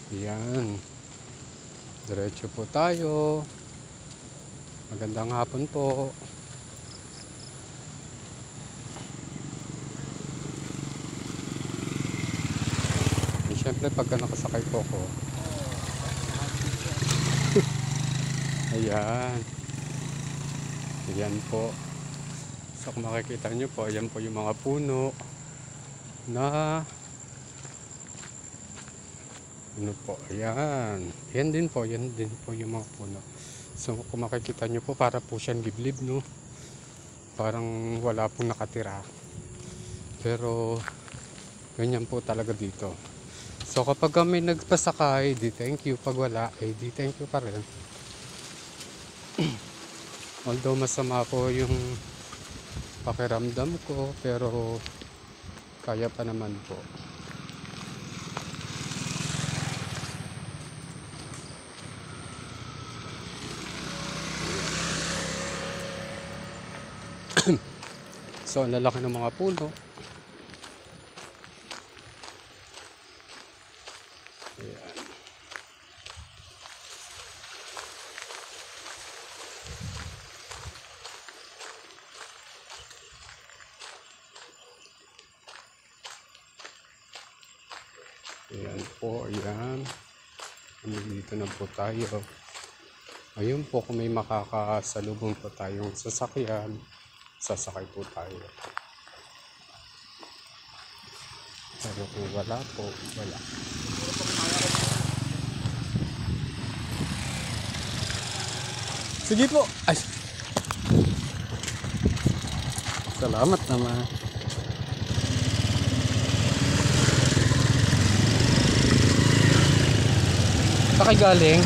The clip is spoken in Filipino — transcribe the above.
Ayan. Diretso po tayo. Magandang hapon po. Eh, syempre pagka nakasakay po ko. Ayan. Ayan po. So kung makikita nyo po, ayan po yung mga puno na ano po, ayan. Yan din po yung mga puno. So kung makikita nyo po, para po siyang liblib, no? Parang wala pong nakatira. Pero ganyan po talaga dito. So kapag may nagpasakay, di thank you. Pag wala, di thank you pa rin. Although masama po yung pakiramdam ko, pero kaya pa naman po. So ang lalaki ng mga puno. Ayan. Ayan po, ayan. Dito na po tayo. Ayun po, kung may makakasalubong po tayong sasakyan, sasakay po tayo. Pero kung wala po, wala. Sige po. Ay. Salamat naman. Saan kayo galing?